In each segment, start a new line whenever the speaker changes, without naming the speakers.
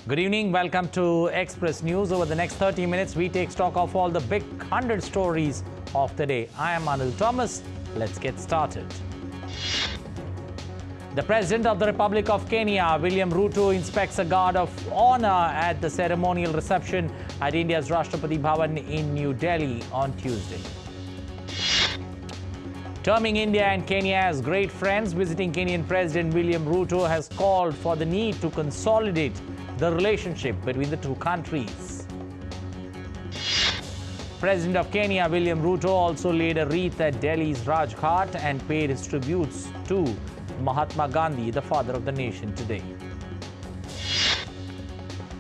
Good evening. Welcome to Express News. Over the next 30 minutes, we take stock of all the big 100 stories of the day. I am Anil Thomas. Let's get started. The President of the Republic of Kenya, William Ruto, inspects a guard of honor at the ceremonial reception at India's Rashtrapati Bhavan in New Delhi on Tuesday. Terming India and Kenya as great friends, visiting Kenyan President William Ruto has called for the need to consolidate the relationship between the two countries. President of Kenya William Ruto also laid a wreath at Delhi's Rajghat and paid his tributes to Mahatma Gandhi, the father of the nation, today.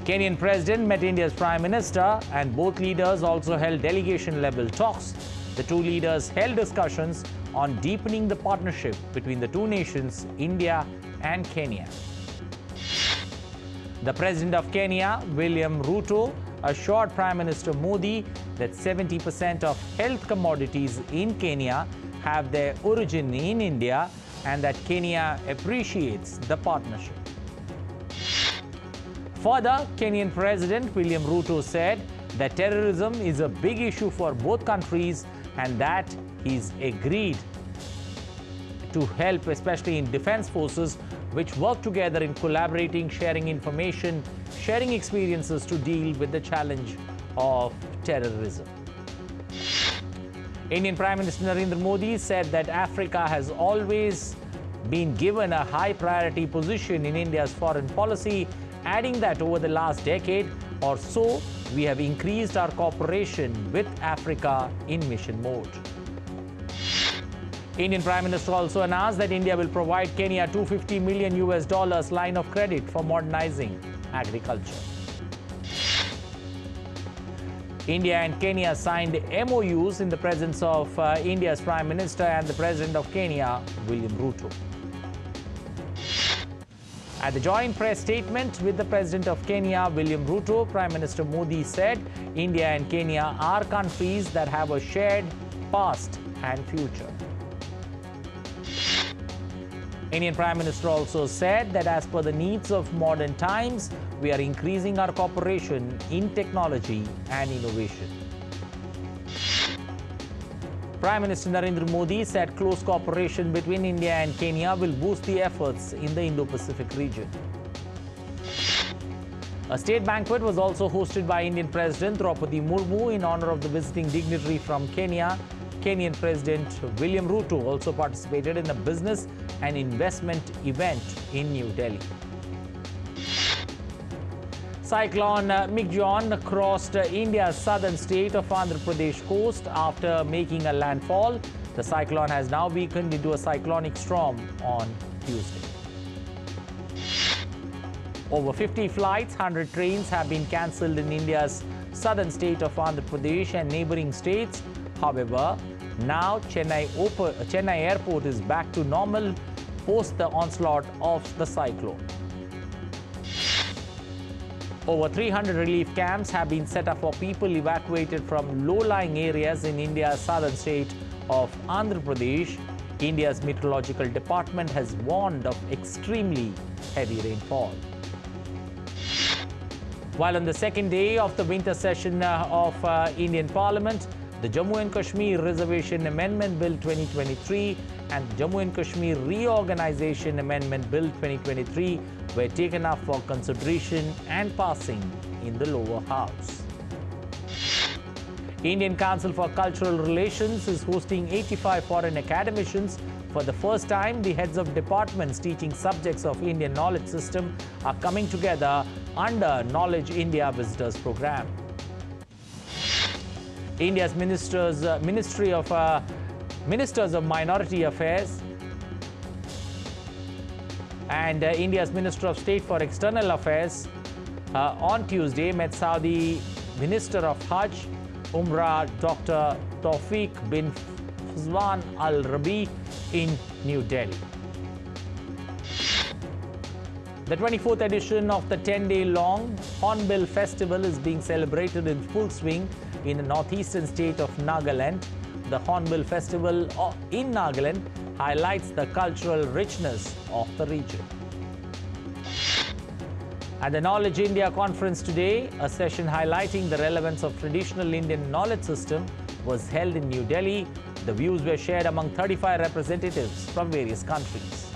Kenyan President met India's Prime Minister and both leaders also held delegation-level talks. The two leaders held discussions on deepening the partnership between the two nations, India and Kenya. The President of Kenya, William Ruto, assured Prime Minister Modi that 70% of health commodities in Kenya have their origin in India and that Kenya appreciates the partnership. Further, Kenyan President William Ruto said that terrorism is a big issue for both countries and that he's agreed to help, especially in defense forces, which work together in collaborating, sharing information, sharing experiences to deal with the challenge of terrorism. Indian Prime Minister Narendra Modi said that Africa has always been given a high priority position in India's foreign policy, adding that over the last decade or so, we have increased our cooperation with Africa in mission mode. Indian Prime Minister also announced that India will provide Kenya $250 million line of credit for modernizing agriculture. India and Kenya signed MOUs in the presence of India's Prime Minister and the President of Kenya, William Ruto. At the joint press statement with the President of Kenya, William Ruto, Prime Minister Modi said India and Kenya are countries that have a shared past and future. Indian Prime Minister also said that as per the needs of modern times, we are increasing our cooperation in technology and innovation. Prime Minister Narendra Modi said close cooperation between India and Kenya will boost the efforts in the Indo-Pacific region. A state banquet was also hosted by Indian President Draupadi Murmu in honor of the visiting dignitary from Kenya. Kenyan President William Ruto also participated in a business and investment event in New Delhi. Cyclone Mikjon crossed India's southern state of Andhra Pradesh coast after making a landfall. The cyclone has now weakened into a cyclonic storm on Tuesday. Over 50 flights, 100 trains have been cancelled in India's southern state of Andhra Pradesh and neighbouring states. However, now Chennai airport is back to normal post the onslaught of the cyclone. Over 300 relief camps have been set up for people evacuated from low-lying areas in India's southern state of Andhra Pradesh. India's meteorological department has warned of extremely heavy rainfall. While on the second day of the winter session of Indian Parliament, the Jammu and Kashmir Reservation Amendment Bill 2023 and Jammu and Kashmir Reorganization Amendment Bill 2023 were taken up for consideration and passing in the lower house. Indian Council for Cultural Relations is hosting 85 foreign academicians. For the first time, the heads of departments teaching subjects of Indian knowledge system are coming together under Knowledge India Visitors Program. India's Ministers of Minority Affairs and India's Minister of State for External Affairs on Tuesday met Saudi Minister of Hajj, Umrah, Dr. Tawfiq bin Fazwan Al Rabi in New Delhi. The 24th edition of the 10-day-long Hornbill Festival is being celebrated in full swing in the northeastern state of Nagaland. The Hornbill Festival in Nagaland highlights the cultural richness of the region. At the Knowledge India conference today, a session highlighting the relevance of traditional Indian knowledge system was held in New Delhi. The views were shared among 35 representatives from various countries.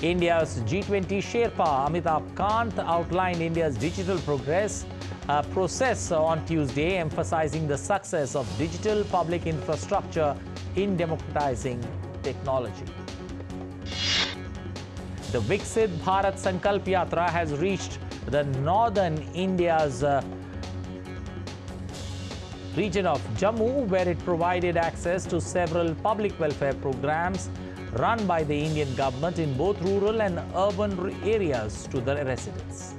India's G20 Sherpa Amitabh Kant outlined India's digital process on Tuesday, emphasizing the success of digital public infrastructure in democratizing technology. The Viksit Bharat Sankalp Yatra has reached the northern India's region of Jammu, where it provided access to several public welfare programs run by the Indian government in both rural and urban areas to the residents.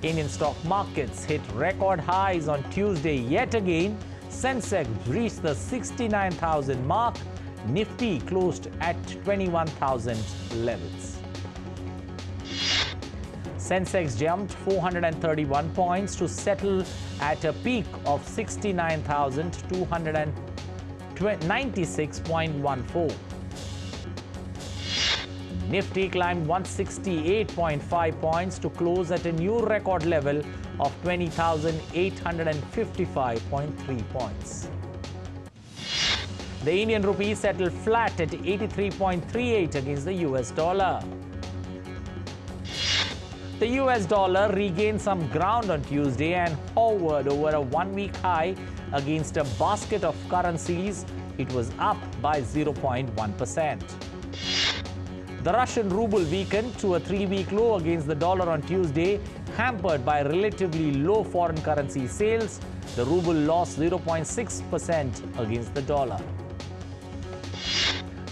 Indian stock markets hit record highs on Tuesday yet again. Sensex reached the 69,000 mark. Nifty closed at 21,000 levels. Sensex jumped 431 points to settle at a peak of 69,296.14. Nifty climbed 168.5 points to close at a new record level of 20,855.3 points. The Indian rupee settled flat at 83.38 against the US dollar. The US dollar regained some ground on Tuesday and hovered over a one-week high against a basket of currencies. It was up by 0.1%. The Russian ruble weakened to a three-week low against the dollar on Tuesday, hampered by relatively low foreign currency sales. The ruble lost 0.6% against the dollar.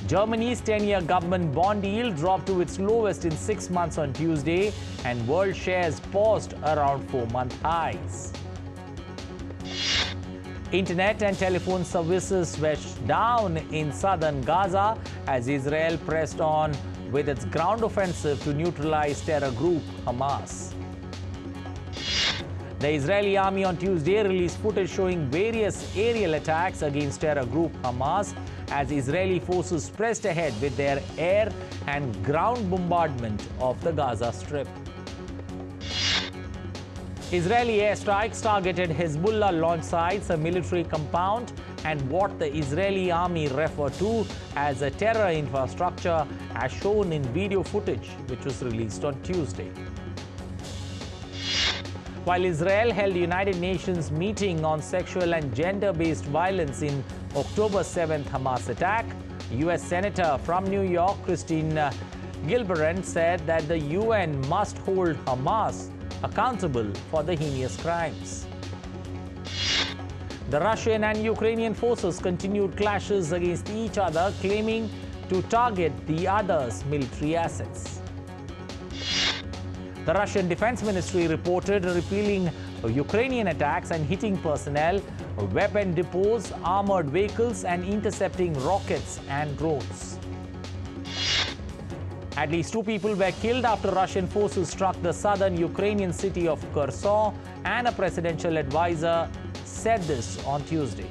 Germany's 10-year government bond yield dropped to its lowest in 6 months on Tuesday, and world shares paused around 4-month highs. Internet and telephone services were down in southern Gaza as Israel pressed on with its ground offensive to neutralize terror group Hamas. The Israeli army on Tuesday released footage showing various aerial attacks against terror group Hamas as Israeli forces pressed ahead with their air and ground bombardment of the Gaza Strip. Israeli airstrikes targeted Hezbollah launch sites, a military compound, and what the Israeli army referred to as a terror infrastructure, as shown in video footage which was released on Tuesday. While Israel held United Nations meeting on sexual and gender-based violence in October 7th Hamas attack, U.S. Senator from New York, Christine Gillibrand, said that the UN must hold Hamas accountable for the heinous crimes. The Russian and Ukrainian forces continued clashes against each other, claiming to target the other's military assets. The Russian Defense Ministry reported repelling Ukrainian attacks and hitting personnel, weapon depots, armored vehicles, and intercepting rockets and drones. At least 2 people were killed after Russian forces struck the southern Ukrainian city of Kherson, and a presidential advisor said this on Tuesday.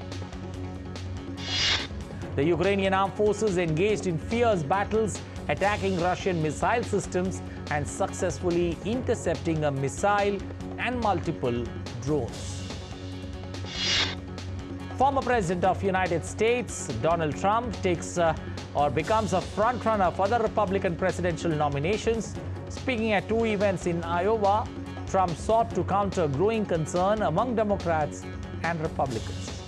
The Ukrainian armed forces engaged in fierce battles, attacking Russian missile systems and successfully intercepting a missile and multiple drones. Former President of the United States, Donald Trump, becomes a frontrunner for the Republican presidential nominations. Speaking at 2 events in Iowa, Trump sought to counter growing concern among Democrats and Republicans.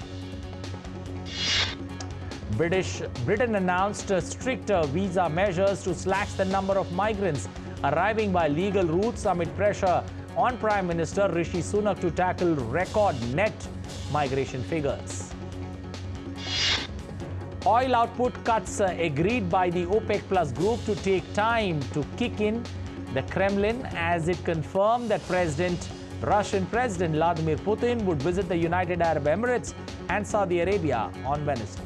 Britain announced stricter visa measures to slash the number of migrants arriving by legal routes amid pressure on Prime Minister Rishi Sunak to tackle record net migration figures. Oil output cuts agreed by the OPEC Plus group to take time to kick in. The Kremlin, as it confirmed that Russian President Vladimir Putin would visit the United Arab Emirates and Saudi Arabia on Wednesday.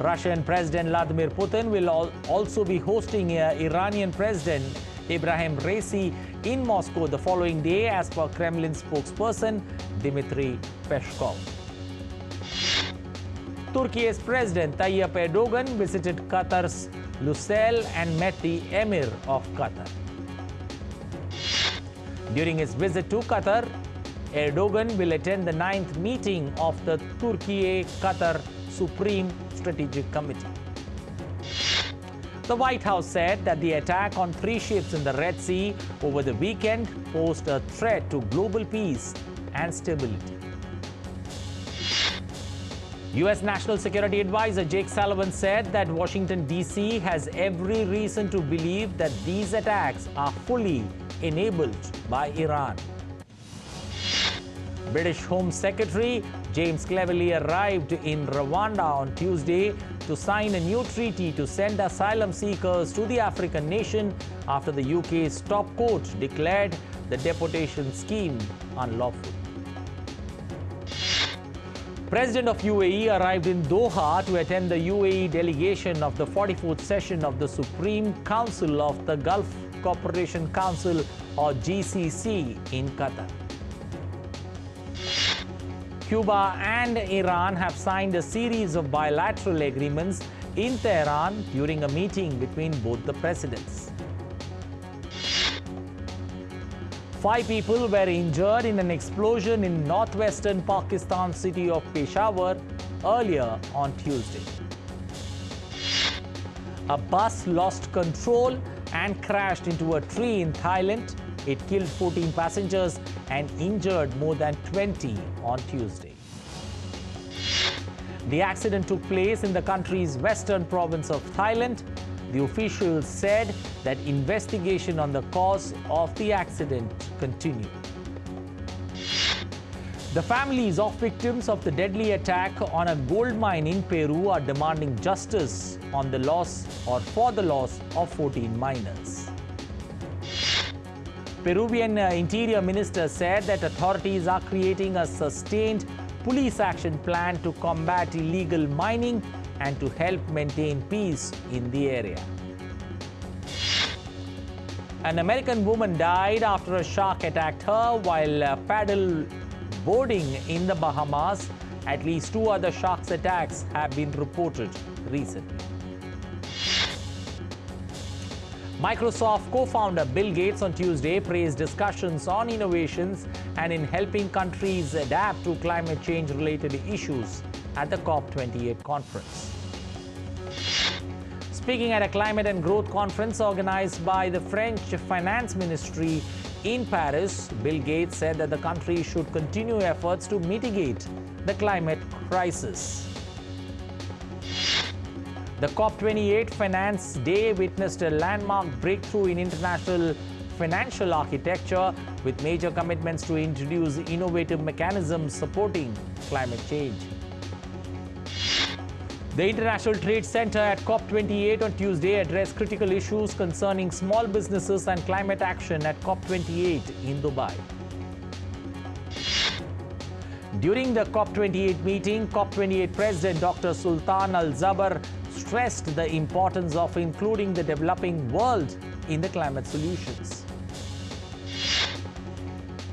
Russian President Vladimir Putin will also be hosting Iranian President Ibrahim Raisi in Moscow the following day, as per Kremlin spokesperson Dmitry Peskov. Turkey's President Tayyip Erdogan visited Qatar's Lusail and met the Emir of Qatar. During his visit to Qatar, Erdogan will attend the 9th meeting of the Turkey-Qatar Supreme Strategic Committee. The White House said that the attack on 3 ships in the Red Sea over the weekend posed a threat to global peace and stability. U.S. National Security Advisor Jake Sullivan said that Washington, D.C. has every reason to believe that these attacks are fully enabled by Iran. British Home Secretary James Cleverly arrived in Rwanda on Tuesday to sign a new treaty to send asylum seekers to the African nation after the UK's top court declared the deportation scheme unlawful. President of UAE arrived in Doha to attend the UAE delegation of the 44th session of the Supreme Council of the Gulf Cooperation Council, or GCC, in Qatar. Cuba and Iran have signed a series of bilateral agreements in Tehran during a meeting between both the presidents. 5 people were injured in an explosion in northwestern Pakistan city of Peshawar earlier on Tuesday. A bus lost control and crashed into a tree in Thailand. It killed 14 passengers and injured more than 20 on Tuesday. The accident took place in the country's western province of Thailand. The officials said that investigation on the cause of the accident continued. The families of victims of the deadly attack on a gold mine in Peru are demanding justice on the loss or for the loss of 14 miners. Peruvian Interior Minister said that authorities are creating a sustained police action plan to combat illegal mining and to help maintain peace in the area. An American woman died after a shark attacked her while paddle boarding in the Bahamas. At least 2 other shark attacks have been reported recently. Microsoft co-founder Bill Gates on Tuesday praised discussions on innovations and in helping countries adapt to climate change-related issues at the COP28 conference. Speaking at a climate and growth conference organized by the French Finance Ministry in Paris, Bill Gates said that the country should continue efforts to mitigate the climate crisis. The COP28 Finance Day witnessed a landmark breakthrough in international financial architecture with major commitments to introduce innovative mechanisms supporting climate change. The International Trade Center at COP28 on Tuesday addressed critical issues concerning small businesses and climate action at COP28 in Dubai. During the COP28 meeting, COP28 President Dr. Sultan Al Jaber stressed the importance of including the developing world in the climate solutions.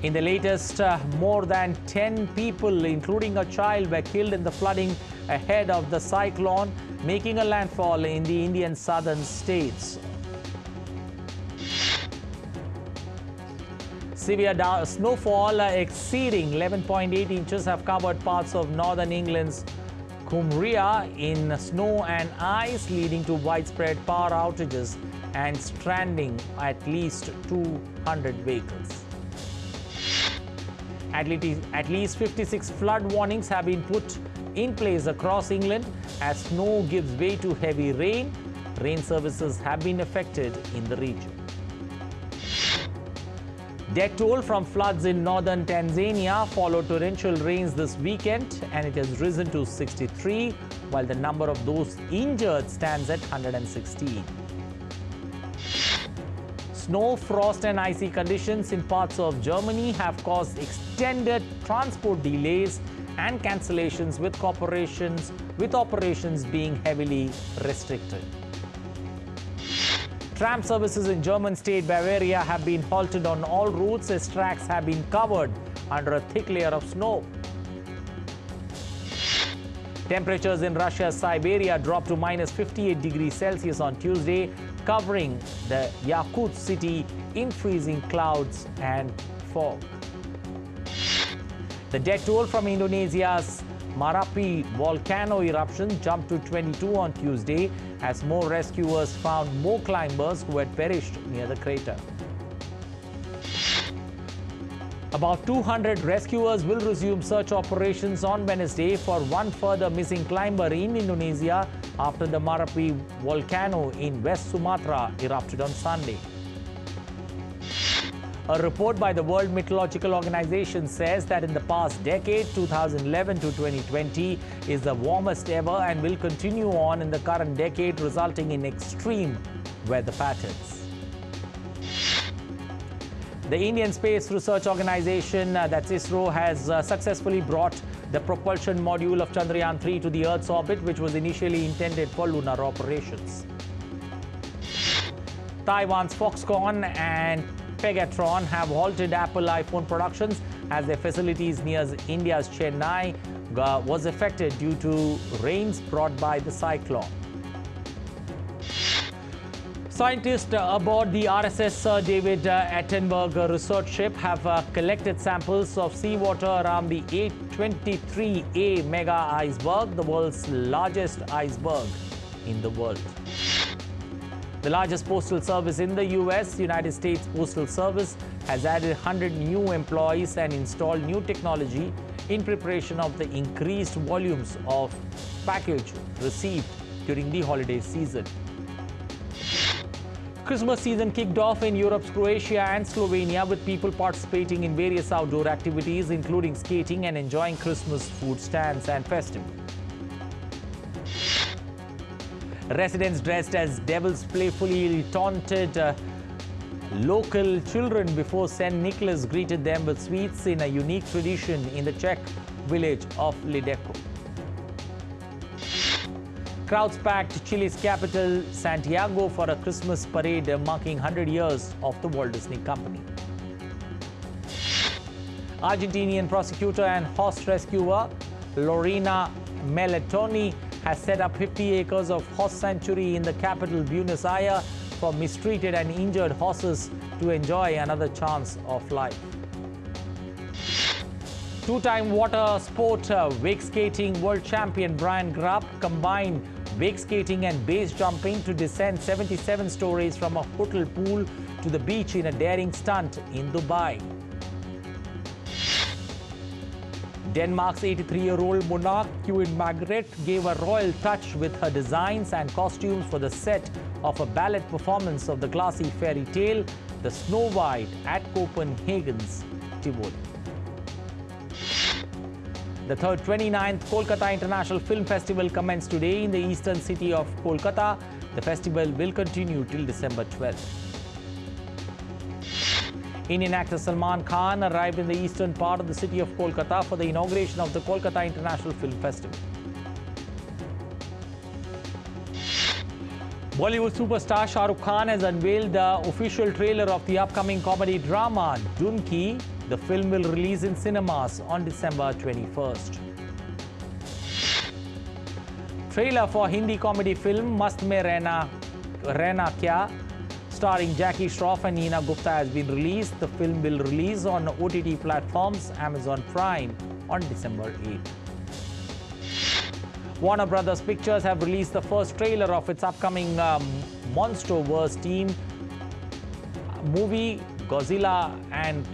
In the latest, more than 10 people, including a child, were killed in the flooding ahead of the cyclone making a landfall in the Indian southern states. Severe snowfall exceeding 11.8 inches have covered parts of northern England's Cumbria in snow and ice, leading to widespread power outages and stranding at least 200 vehicles. At least 56 flood warnings have been put in place across England as snow gives way to heavy rain. Rain services have been affected in the region. Death toll from floods in northern Tanzania followed torrential rains this weekend, and it has risen to 63, while the number of those injured stands at 116. Snow, frost and icy conditions in parts of Germany have caused extended transport delays and cancellations, with operations being heavily restricted. Tram services in German state Bavaria have been halted on all routes as tracks have been covered under a thick layer of snow. Temperatures in Russia's Siberia dropped to minus 58 degrees Celsius on Tuesday, covering the Yakut city in freezing clouds and fog. The death toll from Indonesia's Marapi volcano eruption jumped to 22 on Tuesday as more rescuers found more climbers who had perished near the crater. About 200 rescuers will resume search operations on Wednesday for one further missing climber in Indonesia after the Marapi volcano in West Sumatra erupted on Sunday. A report by the World Meteorological Organization says that in the past decade, 2011 to 2020, is the warmest ever and will continue on in the current decade, resulting in extreme weather patterns. The Indian Space Research Organization, that's ISRO, has successfully brought the propulsion module of Chandrayaan-3 to the Earth's orbit, which was initially intended for lunar operations. Taiwan's Foxconn and Pegatron have halted Apple iPhone productions as their facilities near India's Chennai was affected due to rains brought by the cyclone. Scientists aboard the RSS Sir David Attenborough research ship have collected samples of seawater around the 823A mega iceberg, the world's largest iceberg in the world. The largest postal service in the US, United States Postal Service, has added 100 new employees and installed new technology in preparation of the increased volumes of package received during the holiday season. Christmas season kicked off in Europe's Croatia and Slovenia, with people participating in various outdoor activities, including skating and enjoying Christmas food stands and festivals. Residents dressed as devils playfully taunted local children before St. Nicholas greeted them with sweets in a unique tradition in the Czech village of Lideco. Crowds packed Chile's capital, Santiago, for a Christmas parade marking 100 years of the Walt Disney Company. Argentinian prosecutor and horse rescuer Lorena Melitoni has set up 50 acres of horse sanctuary in the capital, Buenos Aires, for mistreated and injured horses to enjoy another chance of life. Two-time water sport wake skating world champion Brian Grubb combined wake skating and base jumping to descend 77 stories from a hotel pool to the beach in a daring stunt in Dubai. Denmark's 83-year-old monarch Queen Margrethe gave a royal touch with her designs and costumes for the set of a ballet performance of the classy fairy tale, The Snow White, at Copenhagen's Tivoli. The third 29th Kolkata International Film Festival commenced today in the eastern city of Kolkata. The festival will continue till December 12th. Indian actor Salman Khan arrived in the eastern part of the city of Kolkata for the inauguration of the Kolkata International Film Festival. Bollywood superstar Shah Rukh Khan has unveiled the official trailer of the upcoming comedy drama Dunki. The film will release in cinemas on December 21st. Trailer for Hindi comedy film Mast Mein Rehna Kya, starring Jackie Shroff and Neena Gupta, has been released. The film will release on OTT platforms Amazon Prime on December 8th. Warner Brothers Pictures have released the first trailer of its upcoming Monsterverse team movie Godzilla and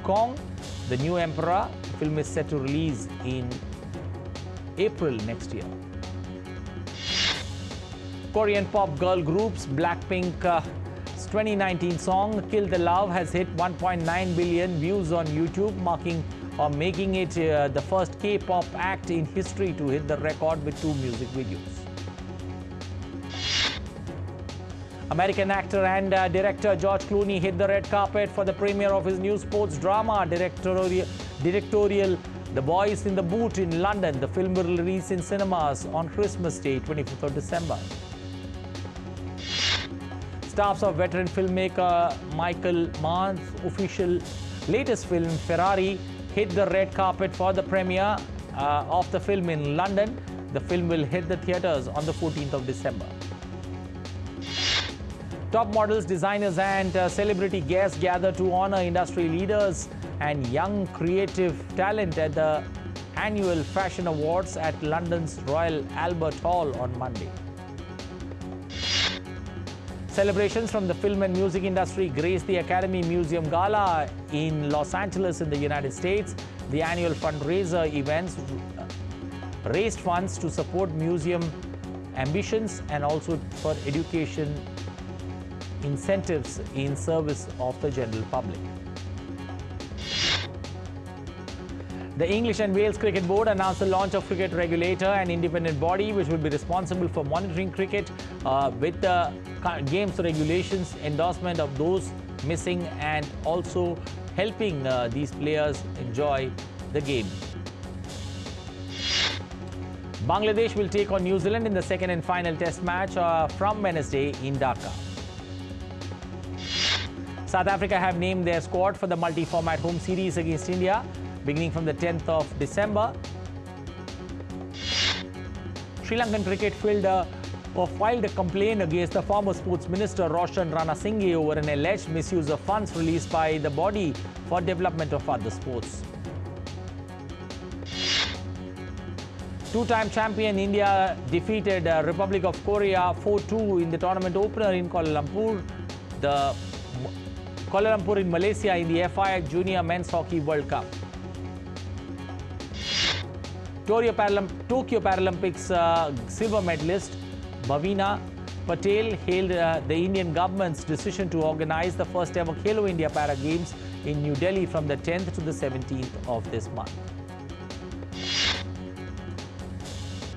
Kong, the New Emperor. The film is set to release in April next year. Korean pop girl groups Blackpink's 2019 song Kill the Love has hit 1.9 billion views on YouTube, making it the first K-pop act in history to hit the record with 2 music videos. American actor and director George Clooney hit the red carpet for the premiere of his new sports drama directorial The Boys in the Boot in London. The film will release in cinemas on Christmas Day, 25th of December. Stars of veteran filmmaker Michael Mann's official latest film Ferrari hit the red carpet for the premiere of the film in London. The film will hit the theatres on the 14th of December. Top models, designers and celebrity guests gather to honor industry leaders and young creative talent at the annual Fashion Awards at London's Royal Albert Hall on Monday. Celebrations from the film and music industry graced the Academy Museum Gala in Los Angeles in the United States. The annual fundraiser events raised funds to support museum ambitions and also for education incentives in service of the general public. The English and Wales Cricket Board announced the launch of Cricket Regulator, an independent body which will be responsible for monitoring cricket with the game's regulations, endorsement of those missing and also helping these players enjoy the game. Bangladesh will take on New Zealand in the second and final test match from Wednesday in Dhaka. South Africa have named their squad for the multi-format home series against India beginning from the 10th of December. Sri Lankan cricket filed a complaint against the former sports minister Roshan Ranasinghe over an alleged misuse of funds released by the body for development of other sports. Two-time champion India defeated Republic of Korea 4-2 in the tournament opener in Kuala Lumpur in Malaysia in the FI Junior Men's Hockey World Cup. Tokyo Paralympics silver medalist Bhavina Patel hailed the Indian government's decision to organize the first ever Khelo India Para Games in New Delhi from the 10th to the 17th of this month.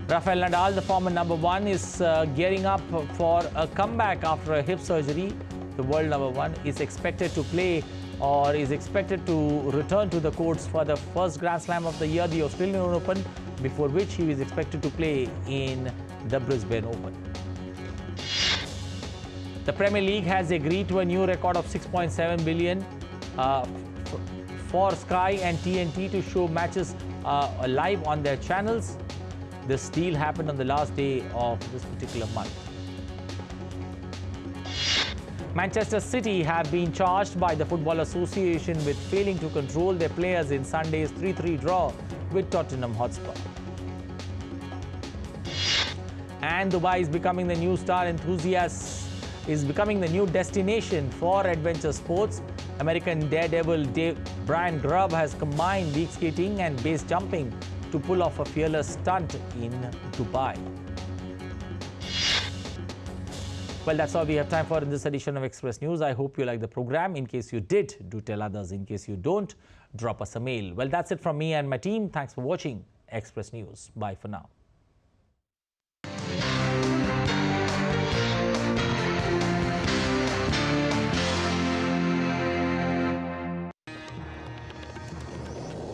Rafael Nadal, the former #1, is gearing up for a comeback after a hip surgery. The world #1 is expected to play or is expected to return to the courts for the first Grand Slam of the year, the Australian Open, before which he is expected to play in the Brisbane Open. The Premier League has agreed to a new record of $6.7 billion for Sky and TNT to show matches live on their channels. This deal happened on the last day of this particular month. Manchester City have been charged by the Football Association with failing to control their players in Sunday's 3-3 draw with Tottenham Hotspur. And Dubai is becoming the new star enthusiast, is becoming the new destination for adventure sports. American daredevil Brian Grubb has combined beach skating and base jumping to pull off a fearless stunt in Dubai. Well, that's all we have time for in this edition of Express News. I hope you like the program. In case you did, do tell others. In case you don't, drop us a mail. Well, that's it from me and my team. Thanks for watching Express News. Bye for now.